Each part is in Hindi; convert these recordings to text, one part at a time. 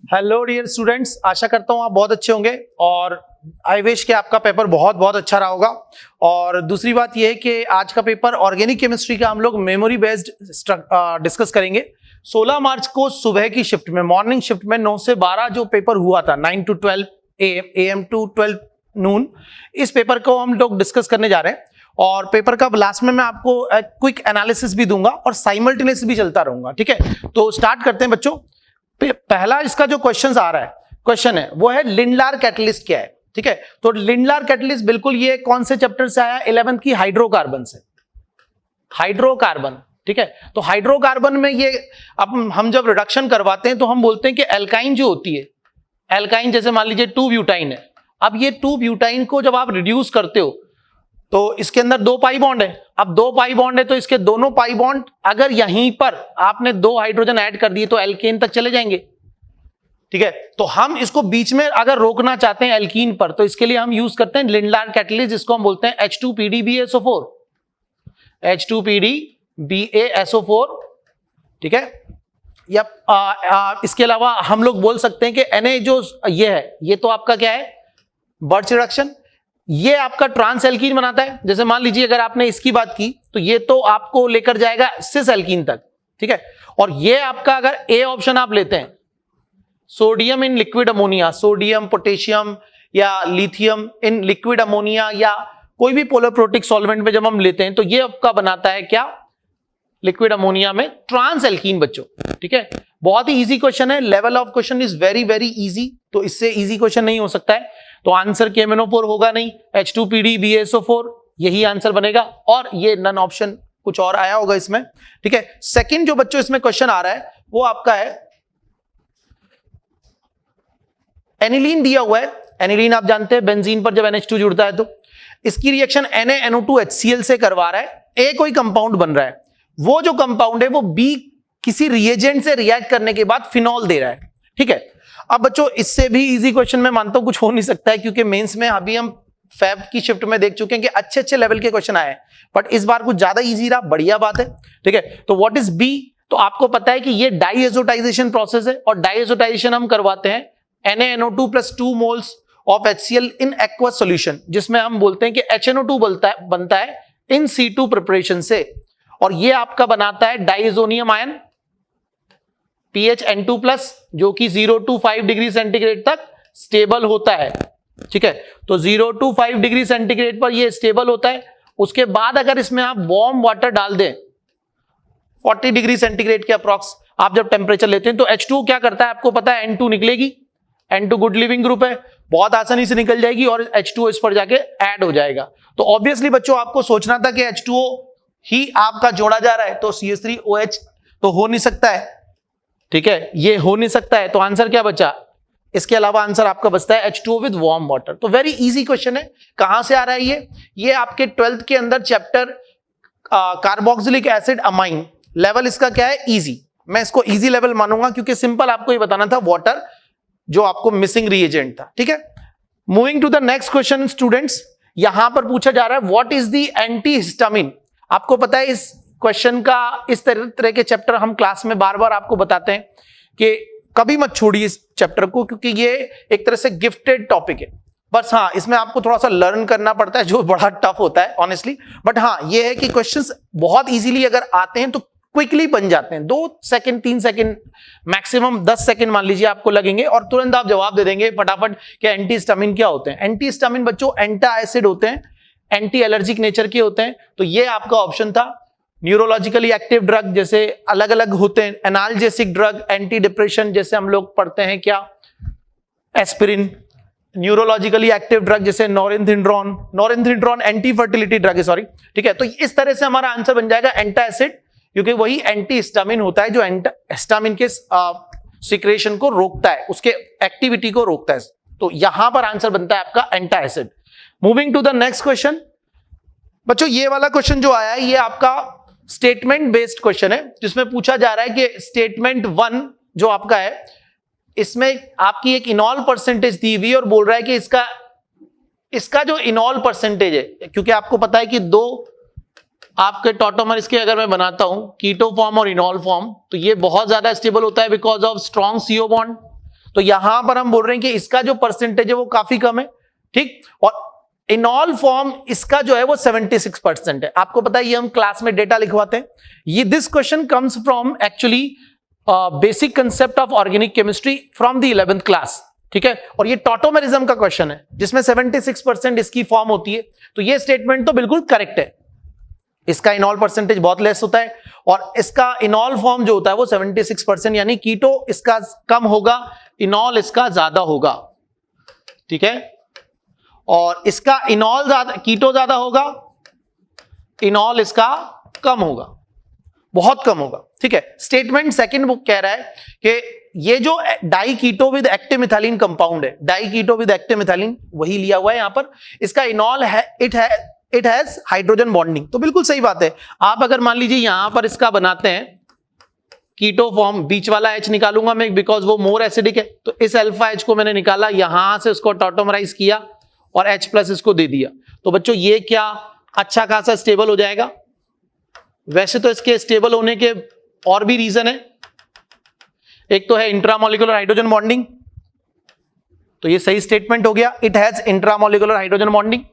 हेलो डियर स्टूडेंट्स, आशा करता हूँ आप बहुत अच्छे होंगे और आई विश कि आपका पेपर बहुत बहुत अच्छा रहा होगा। और दूसरी बात यह है कि आज का पेपर ऑर्गेनिक केमिस्ट्री का हम लोग मेमोरी बेस्ड डिस्कस करेंगे। 16 मार्च को सुबह की शिफ्ट में, मॉर्निंग शिफ्ट में 9 से 12 जो पेपर हुआ था, 9 to 12 AM to 12 नून, इस पेपर को हम लोग डिस्कस करने जा रहे हैं। और पेपर का लास्ट में मैं आपको क्विक एनालिसिस भी दूंगा और साइमल्टेनियस भी चलता रहूंगा। ठीक है, तो स्टार्ट करते हैं बच्चों। पहला इसका जो क्वेश्चन है वो है लिंडलार कैटलिस्ट क्या है। ठीक है, तो लिंडलार कैटलिस्ट बिल्कुल ये कौन से चैप्टर से आया? 11th की हाइड्रोकार्बन से। हाइड्रोकार्बन, ठीक है, तो हाइड्रोकार्बन में ये अब हम जब रिडक्शन करवाते हैं तो हम बोलते हैं कि एल्काइन जो होती है, एल्काइन जैसे मान लीजिए 2 ब्यूटाइन है। अब ये 2 ब्यूटाइन को जब आप रिड्यूस करते हो तो इसके अंदर 2 पाई बॉन्ड है। अब 2 पाई बॉन्ड है तो इसके दोनों पाई बॉन्ड अगर यहीं पर आपने 2 हाइड्रोजन ऐड कर दिए तो एल्केन तक चले जाएंगे। ठीक है, तो हम इसको बीच में अगर रोकना चाहते हैं एल्कीन पर, तो इसके लिए हम यूज करते हैं लिंडलार कैटलिस्ट, जिसको हम बोलते हैं H2PDBaSO4। H2PDBaSO4, ठीक है। या इसके अलावा हम लोग बोल सकते हैं कि Na जो ये है, ये तो आपका क्या है? Birch reduction. ये आपका ट्रांस एल्कीन बनाता है। जैसे मान लीजिए अगर आपने इसकी बात की तो ये तो आपको लेकर जाएगा सिस एल्कीन तक। ठीक है, और ये आपका अगर ए ऑप्शन आप लेते हैं, sodium in liquid ammonia, sodium, potassium या लिथियम इन लिक्विड अमोनिया या कोई भी पोलोप्रोटिक सॉल्वेंट में जब हम लेते हैं तो ये आपका बनाता है क्या? लिक्विड अमोनिया में ट्रांस एल्कीन बच्चों। ठीक है, बहुत ही इजी क्वेश्चन है। Level of question is very very easy, तो इससे इजी क्वेश्चन नहीं हो सकता है। तो आंसर KMnO4 होगा नहीं, H2PDBaSO4 यही आंसर बनेगा। और ये नन ऑप्शन कुछ और आया होगा इसमें। ठीक है, सेकंड जो बच्चों इसमें क्वेश्चन आ रहा है वो आपका है एनिलीन दिया हुआ है। एनिलीन आप जानते हैं बेंजीन पर जब NH2 जुड़ता है तो इसकी रिएक्शन NaNO2HCl से करवा रहा है। ए कोई कंपाउंड बन रहा है, वो जो कंपाउंड है वो बी किसी रिएजेंट से रिएक्ट करने के बाद फिनॉल दे रहा है। ठीक है, अब बच्चों इससे भी इजी क्वेश्चन मैं मानता हूं कुछ हो नहीं सकता है, क्योंकि मेंस में अभी हम फैब की शिफ्ट में देख चुके हैं कि अच्छे अच्छे लेवल के क्वेश्चन आए हैं, बट इस बार कुछ ज्यादा इजी रहा, बढ़िया बात है। ठीक है, तो व्हाट इज बी? तो आपको पता है कि ये डाइएजोटाइजेशन प्रोसेस है और डाइएजोटाइजेशन हम करवाते हैं NaNO2 + 2 moles of HCl in aqueous solution, जिसमें हम बोलते हैं कि HNO2 बनता है इन C2 प्रिपरेशन से, और ये आपका बनाता है डाइएजोनियम आयन PHN2+, जो कि 0 to 5 डिग्री सेंटीग्रेड तक स्टेबल होता है। ठीक है, तो 0 to 5 डिग्री सेंटीग्रेड पर ये स्टेबल होता है। उसके बाद अगर इसमें आप वार्म वाटर डाल दें 40 डिग्री सेंटीग्रेड के अप्रॉक्स आप जब टेम्परेचर लेते हैं तो H2 क्या करता है आपको पता है? N2 निकलेगी। N2 गुड लिविंग ग्रुप है, बहुत आसानी से निकल जाएगी और H2O इस पर जाके ऐड हो जाएगा। तो ऑब्वियसली बच्चों आपको सोचना था कि H2O ही आपका जोड़ा जा रहा है, तो CH3OH तो हो नहीं सकता है। ठीक है, ये हो नहीं सकता है, तो आंसर क्या बचा? इसके अलावा आंसर आपका बचता है H2O विद वार्म वाटर। तो वेरी इजी क्वेश्चन है। कहां से आ रहा है ये आपके 12th के अंदर chapter carboxylic acid amine, level इसका क्या है? इजी। मैं इसको इजी लेवल मानूंगा क्योंकि सिंपल आपको ये बताना था वाटर जो आपको मिसिंग रिएजेंट था। ठीक है, moving to the next question students, यहां पर पूछा जा रहा है व्हाट इज द एंटीहिस्टामिन। आपको पता है इस क्वेश्चन का, इस तरह के चैप्टर हम क्लास में बार बार आपको बताते हैं कि कभी मत छोड़िए इस चैप्टर को, क्योंकि ये एक तरह से गिफ्टेड टॉपिक है। बस हाँ, इसमें आपको थोड़ा सा लर्न करना पड़ता है जो बड़ा टफ होता है ऑनेस्टली, बट हाँ ये है कि क्वेश्चंस बहुत इजीली अगर आते हैं तो क्विकली बन जाते हैं। 2 सेकंड 3 सेकंड मैक्सिमम 10 सेकंड मान लीजिए आपको लगेंगे और तुरंत आप जवाब दे देंगे फटाफट कि एंटीहिस्टामिन क्या होते हैं। एंटीहिस्टामिन बच्चों एंटा एसिड होते हैं, एंटी एलर्जिक नेचर के होते हैं। तो ये आपका ऑप्शन था। न्यूरोलॉजिकली एक्टिव ड्रग जैसे अलग अलग होते हैं, एनाल्जेसिक ड्रग, एंटी डिप्रेशन जैसे हम लोग पढ़ते हैं क्या? एस्पिरिन। न्यूरोलॉजिकली एक्टिव ड्रग जैसे नॉरेंथिंड्रोन एंटी फर्टिलिटी ड्रग है, सॉरी। ठीक है, तो इस तरह से हमारा आंसर बन जाएगा एंटा एसिड, क्योंकि वही एंटीहिस्टामिन होता है जो हिस्टामिन के सिक्रेशन को रोकता है, उसके एक्टिविटी को रोकता है। तो यहां पर आंसर बनता है आपका एंटा acid. Moving to the next question बच्चों, ये वाला क्वेश्चन जो आया है ये आपका स्टेटमेंट बेस्ड क्वेश्चन है, जिसमें पूछा जा रहा है कि स्टेटमेंट 1 जो आपका है इसमें आपकी एक इनॉल परसेंटेज दी हुई और बोल रहा है कि इसका जो इनॉल परसेंटेज है, क्योंकि आपको पता है कि 2 आपके टॉटोमर्स के अगर मैं बनाता हूं कीटो फॉर्म और इनॉल फॉर्म, तो ये बहुत ज्यादा स्टेबल होता है because of strong CO bond. तो यहां पर हम बोल रहे हैं कि इसका जो परसेंटेज है वो काफी कम है, ठीक। और इनॉल फॉर्म इसका जो है वो 76% है। आपको पता है ये हम क्लास में डेटा लिखवाते हैं। ये this question comes from actually basic concept of organic chemistry from the 11th class, ठीक है। और ये टॉटोमेरिज्म का क्वेश्चन है जिसमें 76% इसकी फॉर्म होती है। तो ये स्टेटमेंट तो बिल्कुल करेक्ट है, इसका इनॉल परसेंटेज बहुत लेस होता है और इसका इनॉल फॉर्म जो होता है वो 76%, यानी कीटो इसका कम होगा, इनॉल इसका ज्यादा होगा, ठीक है। और इसका इनॉल ज्यादा, कीटो ज्यादा होगा, इनॉल इसका कम होगा, बहुत कम होगा, ठीक है। स्टेटमेंट सेकंड वो कह रहा है कि ये जो di keto with active methylene compound है, di keto with active methylene वही लिया हुआ है यहां पर, इसका इनॉल है इट हैज हाइड्रोजन बॉन्डिंग। तो बिल्कुल सही बात है। आप अगर मान लीजिए यहां पर इसका बनाते हैं कीटो फॉर्म, बीच वाला H निकालूंगा मैं बिकॉज वो मोर एसिडिक है, तो इस अल्फा H को मैंने निकाला, यहां से उसको टॉटोमराइज किया और H प्लस इसको दे दिया, तो बच्चों ये क्या अच्छा खासा स्टेबल हो जाएगा। वैसे तो इसके स्टेबल होने के और भी रीजन है, एक तो है इंट्रामोलिकुलर हाइड्रोजन बॉन्डिंग, तो ये सही स्टेटमेंट हो गया, it has intramolecular hydrogen bonding.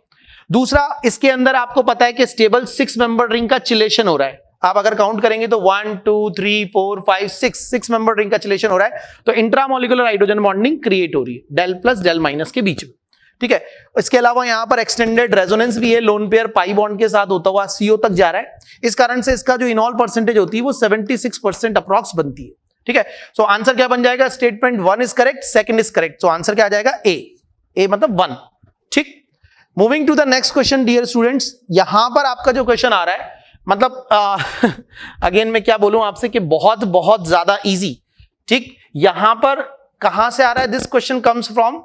दूसरा, इसके अंदर आपको पता है कि स्टेबल 6 मेंबर रिंग का चिलेशन हो रहा है। आप अगर काउंट करेंगे तो 1 2 3 4 5 6 मेंबर रिंग का चिलेशन हो रहा है, तो इंट्रामोलिकुलर हाइड्रोजन बॉन्डिंग क्रिएट हो रही है डेल प्लस डेल माइनस के बीच में, ठीक है। इसके अलावा यहां पर एक्सटेंडेड रेजोनेंस भी है, लोन पेयर पाई बॉन्ड के साथ होता हुआ CO तक जा रहा है, इस कारण से इसका जो इनॉल परसेंटेज होती है वो 76% अप्रॉक्स बनती है, ठीक है। सो आंसर क्या बन जाएगा, statement 1 is correct, second is correct, so answer क्या आ जाएगा ए मतलब 1, ठीक। Moving to the next question dear students, यहां पर आपका जो क्वेश्चन आ रहा है, मतलब अगेन मैं क्या बोलूं आपसे कि बहुत बहुत ज्यादा इजी, ठीक। यहां पर कहां से आ रहा है, this question comes from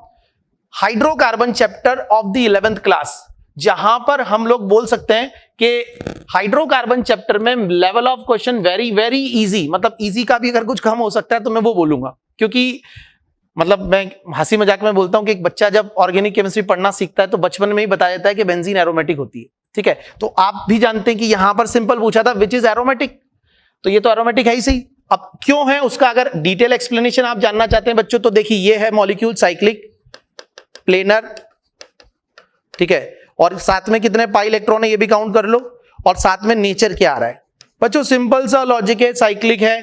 hydrocarbon chapter of the 11th class, जहां पर हम लोग बोल सकते हैं कि हाइड्रोकार्बन चैप्टर में level of question very very easy, मतलब इजी का भी अगर कुछ कम हो सकता है तो मैं वो बोलूंगा, क्योंकि मतलब मैं हंसी मजाक में बोलता हूं कि एक बच्चा जब ऑर्गेनिक केमिस्ट्री पढ़ना सीखता है तो बचपन में ही बताया जाता है कि बेंजीन एरोमेटिक होती है, ठीक है। तो आप भी जानते हैं कि यहां पर सिंपल पूछा था विच इज एरोमेटिक, तो ये तो एरोमेटिक है ही सही। अब क्यों है उसका अगर डिटेल एक्सप्लेनेशन आप जानना चाहते हैं बच्चों, तो देखिए ये है मॉलिक्यूल साइक्लिक, प्लेनर, ठीक है, और साथ में कितने पाई इलेक्ट्रॉन है ये भी काउंट कर लो, और साथ में नेचर क्या आ रहा है बच्चों, सिंपल सा लॉजिक है, साइक्लिक है,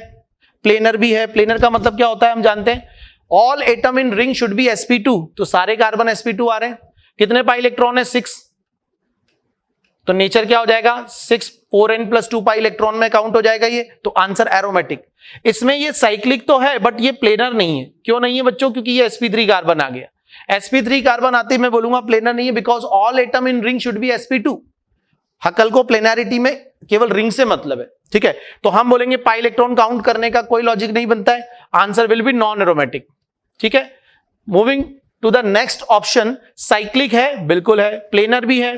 प्लेनर भी है। प्लेनर का मतलब क्या होता है हम जानते हैं, all atom in ring should be sp2, तो सारे कार्बन sp2 आ रहे हैं, कितने पाई इलेक्ट्रॉन है 6, तो नेचर क्या हो जाएगा 6 4n + 2 पाई इलेक्ट्रॉन में काउंट हो जाएगा ये, तो आंसर एरोमेटिक। इसमें ये साइक्लिक तो है बट ये प्लेनर नहीं है, क्यों नहीं है बच्चों, क्योंकि ये sp3 कार्बन आ गया, sp3 कार्बन आते मैं बोलूंगा प्लेनर नहीं है, because all atom in ring should be sp2। हकल को प्लेनरिटी में केवल रिंग से मतलब है, ठीक है। तो हम बोलेंगे पाई इलेक्ट्रॉन काउंट करने का कोई लॉजिक नहीं बनता है, answer will be non aromatic, ठीक है। Moving to the next option, cyclic है, बिल्कुल है, प्लेनर भी है,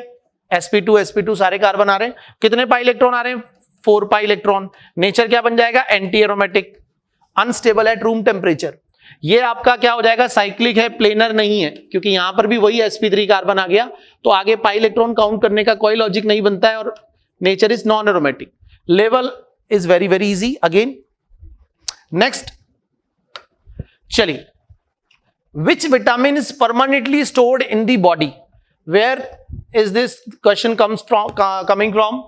sp2 सारे कार्बन आ रहे हैं, कितने पाई इलेक्ट्रॉन आ रहे हैं 4 पाई इलेक्ट्रॉन, नेचर क्या बन जाएगा anti aromatic, unstable at room temperature. ये आपका क्या हो जाएगा, साइक्लिक है, प्लेनर नहीं है, क्योंकि यहां पर भी वही sp3 कार्बन आ गया, तो आगे पाई इलेक्ट्रॉन काउंट करने का कोई लॉजिक नहीं बनता है, और nature is non aromatic. Level is very very easy again. Next चलिए, which vitamin is permanently stored in the body, where is this question coming from,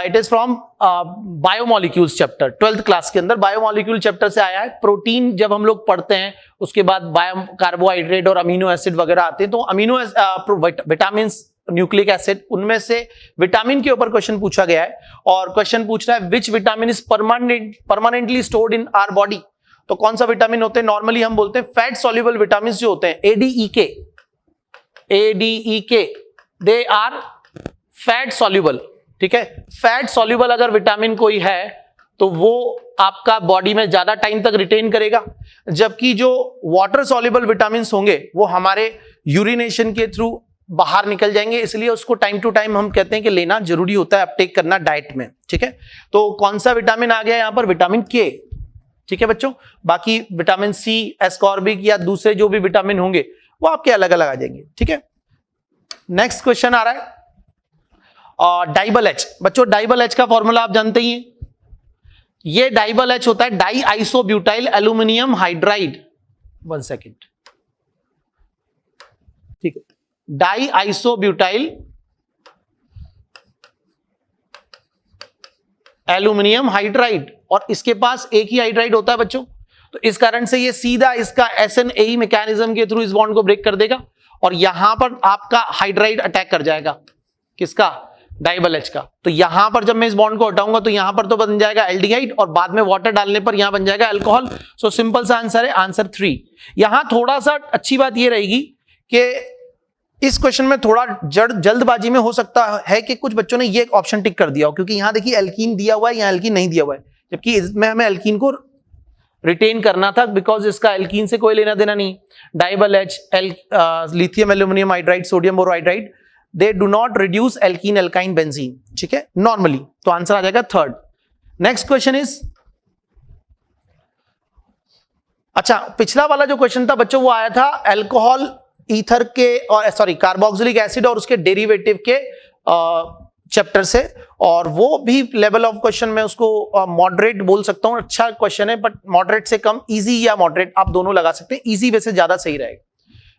it is from biomolecules chapter, 12th class के अंदर बायोमोलिक्यूल चैप्टर से आया है। प्रोटीन जब हम लोग पढ़ते हैं उसके बाद बायो कार्बोहाइड्रेट और अमीनो एसिड वगैरह आते हैं, तो अमीनो विटामिन, न्यूक्लिक एसिड, उनमें से विटामिन के ऊपर क्वेश्चन पूछा गया है, और क्वेश्चन पूछ रहा है which vitamin is permanently stored in our body. तो कौन सा विटामिन होते हैं, नॉर्मली हम बोलते हैं फैट सॉल्युबल विटामिन जो होते हैं, ADEK, they are fat soluble, ठीक है। फैट सॉल्युबल अगर विटामिन कोई है तो वो आपका बॉडी में ज्यादा टाइम तक रिटेन करेगा, जबकि जो वाटर सॉल्युबल विटामिन होंगे वो हमारे यूरिनेशन के थ्रू बाहर निकल जाएंगे, इसलिए उसको टाइम टू टाइम हम कहते हैं कि लेना जरूरी होता है, अपटेक करना डाइट में, ठीक है। तो कौन सा विटामिन आ गया यहां पर, विटामिन के, ठीक है बच्चों। बाकी विटामिन सी, एस्कॉर्बिक या दूसरे जो भी विटामिन होंगे वो आपके अलग अलग आ जाएंगे, ठीक है। नेक्स्ट क्वेश्चन आ रहा है डाइबल H, बच्चों डाइबल H का फॉर्मूला आप जानते ही हैं, ये डाइबल H होता है die isobutyl aluminium hydride, 1 second, ठीक है, डाई आइसोब्यूटाइल एल्यूमिनियम हाइड्राइड, और इसके पास एक ही हाइड्राइड होता है बच्चों, तो इस कारण से ये सीधा इसका SN-AE मैकेनिज्म के थ्रू इस बॉन्ड को ब्रेक कर देगा, और यहां पर आपका हाइड्राइड अटैक कर जाएगा, किसका, डाइबल H का। तो यहां पर जब मैं इस बॉन्ड को हटाऊंगा तो यहां पर तो बन जाएगा एल्डिहाइड, और बाद में वाटर डालने पर यहां बन जाएगा अल्कोहल। सो सिंपल सा आंसर है आंसर 3। यहां थोड़ा सा अच्छी बात ये रहेगी कि इस क्वेश्चन में थोड़ा जल्दबाजी में हो सकता है कि कुछ बच्चों ने ये ऑप्शन टिक कर दिया हो, क्योंकि यहां देखिए एल्कीन दिया हुआ है, यहां एल्कीन नहीं दिया हुआ है, जबकि इसमें हमें एल्कीन को रिटेन करना था, बिकॉज इसका एल्कीन से कोई लेना देना नहीं। डाइबल H, lithium aluminium hydride, sodium borohydride, they do not reduce alkene alkyne benzene, ठीक है, नॉर्मली। तो आंसर आ जाएगा 3rd। नेक्स्ट क्वेश्चन इज, अच्छा पिछला वाला जो क्वेश्चन था बच्चों वो आया था अल्कोहल ईथर के, और सॉरी कार्बोक्सिलिक एसिड और उसके डेरिवेटिव के चैप्टर से, और वो भी लेवल ऑफ क्वेश्चन में उसको मॉडरेट बोल सकता हूं, अच्छा क्वेश्चन है, बट मॉडरेट से कम, इजी या मॉडरेट आप दोनों लगा सकते हैं, इजी वैसे ज्यादा सही रहेगा,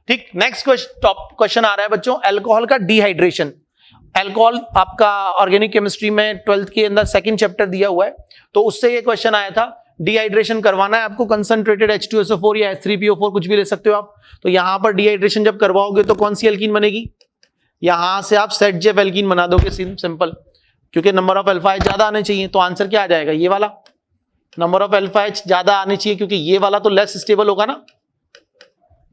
ठीक। नेक्स्ट क्वेश्चन आ रहा है बच्चों, अल्कोहल का डिहाइड्रेशन। अल्कोहल आपका ऑर्गेनिक केमिस्ट्री में 12th के अंदर 2nd चैप्टर दिया हुआ है, तो उससे ये क्वेश्चन आया था, डिहाइड्रेशन करवाना है आपको, कंसंट्रेटेड H2SO4 या H3PO4 कुछ भी ले सकते हो आप। तो यहां पर डिहाइड्रेशन जब करवाओगे तो कौन सी एल्कीन बनेगी, यहां से आप सेट-जेफ एल्कीन बना दोगे, सिंपल, क्योंकि नंबर ऑफ अल्फा H ज्यादा आने चाहिए, तो आंसर क्या आ जाएगा, ये वाला, नंबर ऑफ अल्फा H ज्यादा आने चाहिए, क्योंकि ये वाला तो लेस स्टेबल होगा ना,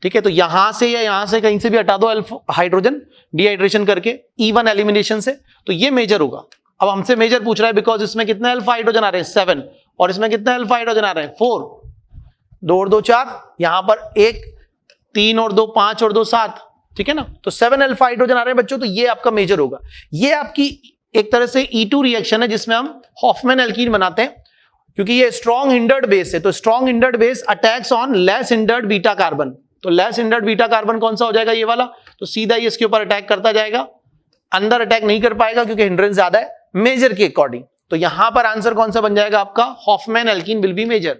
ठीक है। तो यहां से या यहां से कहीं से भी हटा दो हाइड्रोजन डिहाइड्रेशन करके, इवन एलिमिनेशन से, तो ये मेजर होगा। अब हमसे मेजर पूछ रहा है, बिकॉज इसमें कितने अल्फा हाइड्रोजन आ रहे हैं, 7, और इसमें कितने अल्फा हाइड्रोजन आ रहे हैं, 4, 2 और 2 4, यहां पर 1, 3 और 2 5 और 2 7, ठीक है ना, तो 7 अल्फा हाइड्रोजन आ रहे हैं बच्चों, तो ये आपका मेजर होगा। ये आपकी एक तरह से E2 रिएक्शन है, जिसमें हम हॉफमैन एल्कीन बनाते हैं, क्योंकि ये स्ट्रॉन्ग हिंडर्ड बेस है, तो strong hindered base attacks on less hindered beta carbon, तो लेस हिंडर्ड बीटा कार्बन कौन सा हो जाएगा, ये वाला, तो सीधा ये इसके ऊपर अटैक करता जाएगा, अंदर अटैक नहीं कर पाएगा क्योंकि हिंड्रेंस ज्यादा है मेजर के अकॉर्डिंग। तो यहां पर आंसर कौन सा बन जाएगा आपका, Hofmann alkene will be major,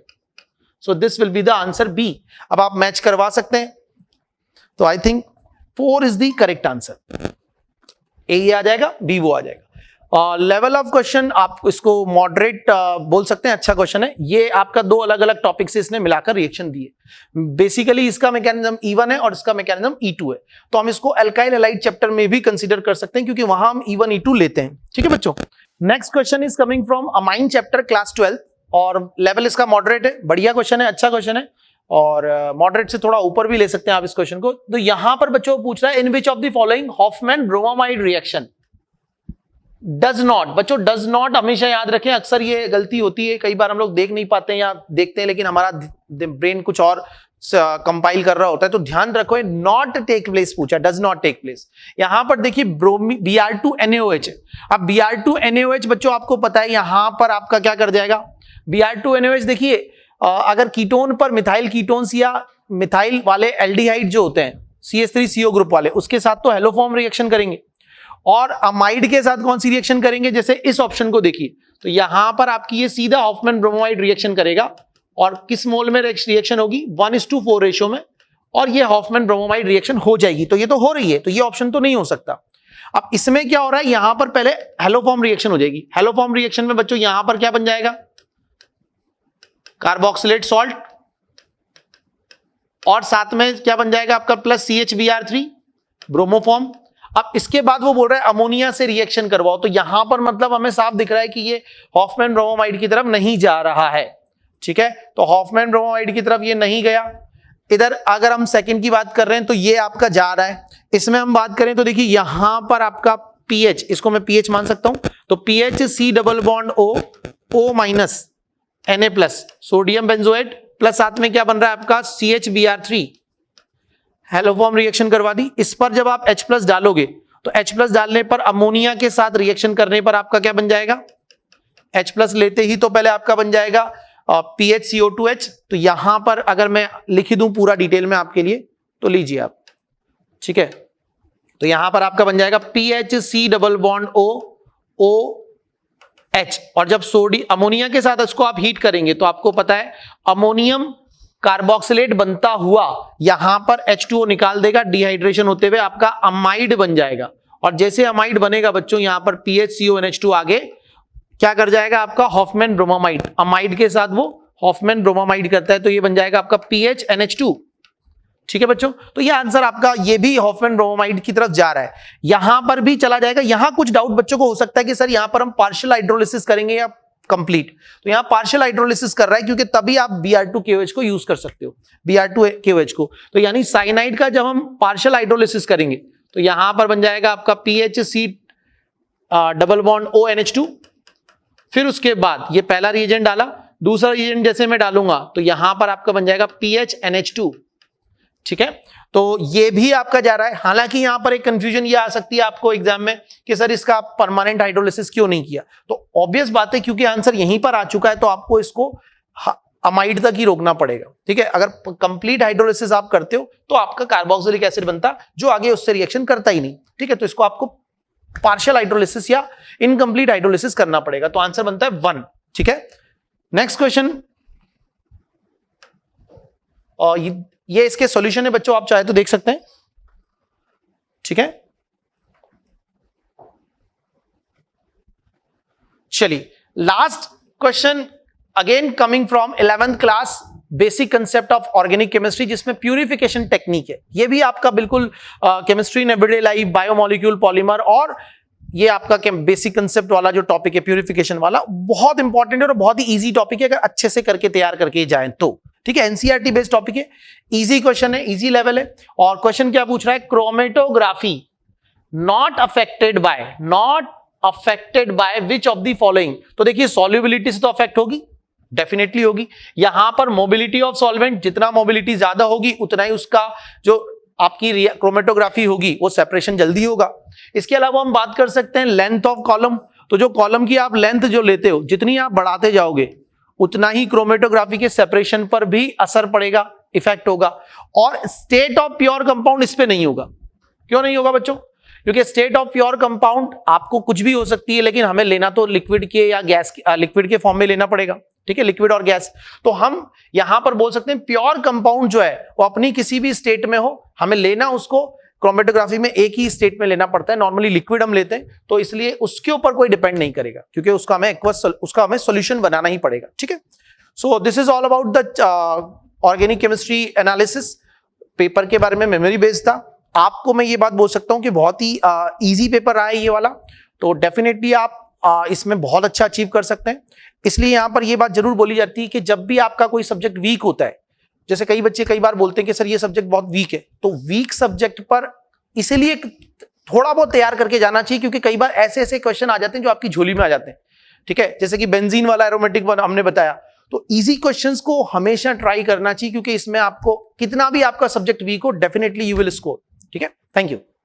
so this will be the answer B. अब आप मैच करवा सकते हैं, तो I think 4 is the correct answer, A ये आ जाएगा, बी वो आ जाएगा। लेवल ऑफ क्वेश्चन आप इसको मॉडरेट बोल सकते हैं, अच्छा क्वेश्चन है। ये आपका 2 अलग अलग टॉपिक से इसने मिलाकर रिएक्शन दिए, बेसिकली इसका मैकेनिज्म E1 है और इसका मैकेनिज्म E2 है, तो हम इसको अल्काइल हैलाइड चैप्टर में भी कंसीडर कर सकते हैं, क्योंकि वहां हम E1 E2 लेते हैं, ठीक है बच्चों। Next question is coming from amine chapter class 12, और लेवल इसका मॉडरेट है, बढ़िया क्वेश्चन है, अच्छा क्वेश्चन है, और मॉडरेट से थोड़ा ऊपर भी ले सकते हैं आप इस क्वेश्चन को। तो यहां पर बच्चों पूछ रहा है, in which of the following Hofmann bromamide reaction does not, बच्चों डज नॉट हमेशा याद रखें, अक्सर ये गलती होती है, कई बार हम लोग देख नहीं पाते हैं या देखते हैं लेकिन हमारा ब्रेन कुछ और कंपाइल कर रहा होता है, तो ध्यान रखो नॉट टेक प्लेस पूछा, डज नॉट टेक प्लेस। यहां पर देखिए Br2NaOH है, अब Br2NaOH बच्चों आपको पता है यहां पर आपका क्या कर जाएगा, Br2NaOH देखिए अगर कीटोन पर मिथाइल कीटोन्स या मिथाइल वाले एल्डिहाइड जो होते हैं CH3CO ग्रुप वाले, उसके साथ तो हेलोफॉर्म रिएक्शन करेंगे, और अमाइड के साथ कौन सी रिएक्शन करेंगे, जैसे इस ऑप्शन को देखिए, तो यहां पर आपकी ये सीधा हॉफमैन ब्रोमाइड रिएक्शन करेगा, और किस मोल में रिएक्शन होगी, 1:4 रेशियो में, और ये हॉफमैन ब्रोमाइड रिएक्शन हो जाएगी। तो ये तो हो रही है, तो ये ऑप्शन तो नहीं हो सकता। अब इसमें क्या हो रहा है, यहां पर पहले हेलोफॉर्म रिएक्शन हो जाएगी, हेलोफॉर्म रिएक्शन में बच्चों यहां पर क्या बन जाएगा, कार्बोक्सिलेट सॉल्ट, और साथ में क्या बन जाएगा आपका प्लस CHBr3 ब्रोमोफॉर्म। अब इसके बाद वो बोल रहा है अमोनिया से रिएक्शन करवाओ, तो यहां पर मतलब हमें साफ दिख रहा है कि ये हॉफमैन ब्रोमामाइड की तरफ नहीं जा रहा है, ठीक है, तो हॉफमैन ब्रोमामाइड की तरफ ये नहीं गया। इधर अगर हम सेकंड की बात कर रहे हैं तो ये आपका जा रहा है। इसमें हम बात करें तो देखिए यहां पर आपका pH, इसको मैं pH मान सकता हूं, तो pH C double bond O minus Na plus sodium benzoate, plus साथ में क्या बन रहा है आपका CHBr3, हेलोफॉर्म रिएक्शन करवा दी। इस पर जब आप H प्लस डालोगे तो H प्लस डालने पर अमोनिया के साथ रिएक्शन करने पर आपका क्या बन जाएगा, H प्लस लेते ही तो पहले आपका बन जाएगा PHCO2H। तो यहां पर अगर मैं लिख दूं पूरा डिटेल में आपके लिए, तो लीजिए आप, ठीक है, तो यहां पर आपका बन जाएगा PHC डबल बॉन्ड OH, और जब अमोनिया के साथ इसको आप हीट करेंगे तो आपको पता है अमोनियम कार्बोक्सिलेट बनता हुआ यहां पर H2O निकाल देगा, डिहाइड्रेशन होते हुए आपका अमाइड बन जाएगा। और जैसे अमाइड बनेगा बच्चों, यहां पर PHCONH2 आगे क्या कर जाएगा आपका हॉफमैन ब्रोमामाइड, अमाइड के साथ वो हॉफमैन ब्रोमामाइड करता है, तो ये बन जाएगा आपका PHNH2। ठीक है बच्चों, तो ये आंसर आपका ये भी हॉफमैन ब्रोमामाइड की तरफ जा रहा है, यहां पर भी चला जाएगा। यहां कुछ डाउट बच्चों को हो सकता है कि सर यहां पर हम पार्शियल हाइड्रोलिसिस करेंगे या कंप्लीट, तो यहां पार्शियल हाइड्रोलिसिस कर रहा है क्योंकि तभी आप Br2KOH को यूज कर सकते हो, Br2KOH को। तो यानी साइनाइड का जब हम पार्शियल हाइड्रोलिसिस करेंगे तो यहां पर बन जाएगा आपका PHC डबल बॉन्ड ONH2। फिर उसके बाद ये पहला रिएजेंट डाला, दूसरा रिएजेंट जैसे मैं डालूंगा तो यहां पर आपका बन जाएगा PHNH2। ठीक है, तो ये भी आपका जा रहा है। हालांकि यहां पर एक कंफ्यूजन ये आ सकती है आपको एग्जाम में कि सर इसका परमानेंट हाइड्रोलिसिस क्यों नहीं किया, तो ऑब्वियस बात है क्योंकि आंसर यहीं पर आ चुका है तो आपको इसको अमाइड तक ही रोकना पड़ेगा। ठीक है, अगर कंप्लीट हाइड्रोलिसिस आप करते हो तो आपका कार्बोक्सिलिक एसिड बनता जो आगे उससे रिएक्शन करता ही नहीं। ठीक है, तो इसको आपको पार्शियल हाइड्रोलिसिस या इनकंप्लीट हाइड्रोलिसिस करना पड़ेगा, तो आंसर बनता है 1। ठीक है, नेक्स्ट क्वेश्चन, और ये इसके सॉल्यूशन है बच्चों, आप चाहे तो देख सकते हैं। ठीक है, चलिए last question again coming from 11th class, basic concept of organic chemistry, जिसमें प्यूरिफिकेशन टेक्निक है। ये भी आपका बिल्कुल chemistry in everyday life, biomolecule, polymer, और ये आपका बेसिक कंसेप्ट वाला जो टॉपिक है प्यूरिफिकेशन वाला, बहुत इंपॉर्टेंट है और बहुत ही इजी टॉपिक है अगर अच्छे से करके तैयार करके जाएं तो। ठीक है, एनसीईआरटी बेस्ड टॉपिक है, इजी क्वेश्चन है, इजी लेवल है। और क्वेश्चन क्या पूछ रहा है, chromatography not affected by which of the following. तो देखिए सॉल्युबिलिटी से तो अफेक्ट होगी, डेफिनेटली होगी। यहां पर मोबिलिटी ऑफ सॉल्वेंट, जितना मोबिलिटी ज्यादा होगी उतना ही उसका जो आपकी क्रोमेटोग्राफी होगी वो सेपरेशन जल्दी होगा। इसके अलावा हम बात कर सकते हैं लेंथ ऑफ कॉलम, तो जो कॉलम की आप लेंथ जो लेते हो, जितनी आप बढ़ाते जाओगे उतना ही क्रोमेटोग्राफी के सेपरेशन पर भी असर पड़ेगा, इफेक्ट होगा। और स्टेट ऑफ प्योर कंपाउंड इस पे नहीं होगा। क्यों नहीं होगा बच्चों? क्योंकि स्टेट ऑफ प्योर कंपाउंड आपको कुछ भी हो सकती है, लेकिन हमें लेना तो लिक्विड के या गैस, लिक्विड के फॉर्म में लेना पड़ेगा। ठीक है, लिक्विड और गैस। तो हम यहां पर बोल सकते हैं प्योर कंपाउंड जो है वो अपनी किसी भी स्टेट में हो, हमें लेना उसको क्रोमेटोग्राफी में एक ही स्टेट में लेना पड़ता है। नॉर्मली लिक्विड हम लेते हैं तो इसलिए उसके ऊपर कोई डिपेंड नहीं करेगा, क्योंकि उसका हमें सॉल्यूशन बनाना ही पड़ेगा। ठीक है, so this is all about the organic chemistry analysis. Paper के बारे में मेमोरी बेस्ड था। आपको मैं ये बात बोल सकता हूं कि बहुत ही इजी पेपर रहा है ये वाला, तो डेफिनेटली आप इसमें बहुत अच्छा अचीव कर सकते हैं। इसलिए यहां पर ये बात जरूर बोली जाती है कि जब भी आपका कोई सब्जेक्ट वीक होता है, जैसे कई बच्चे कई बार बोलते हैं कि सर ये सब्जेक्ट बहुत वीक है, तो वीक सब्जेक्ट पर इसीलिए थोड़ा बहुत तैयार करके जाना चाहिए, क्योंकि कई बार ऐसे ऐसे क्वेश्चन आ जाते हैं जो आपकी झोली में आ जाते हैं। ठीक है, जैसे कि बेंजीन वाला एरोमेटिक हमने बताया, तो इजी क्वेश्चंस को हमेशा ट्राई करना चाहिए, क्योंकि इसमें आपको कितना भी आपका सब्जेक्ट वीक हो, डेफिनेटली यू विल स्कोर। ठीक है, थैंक यू।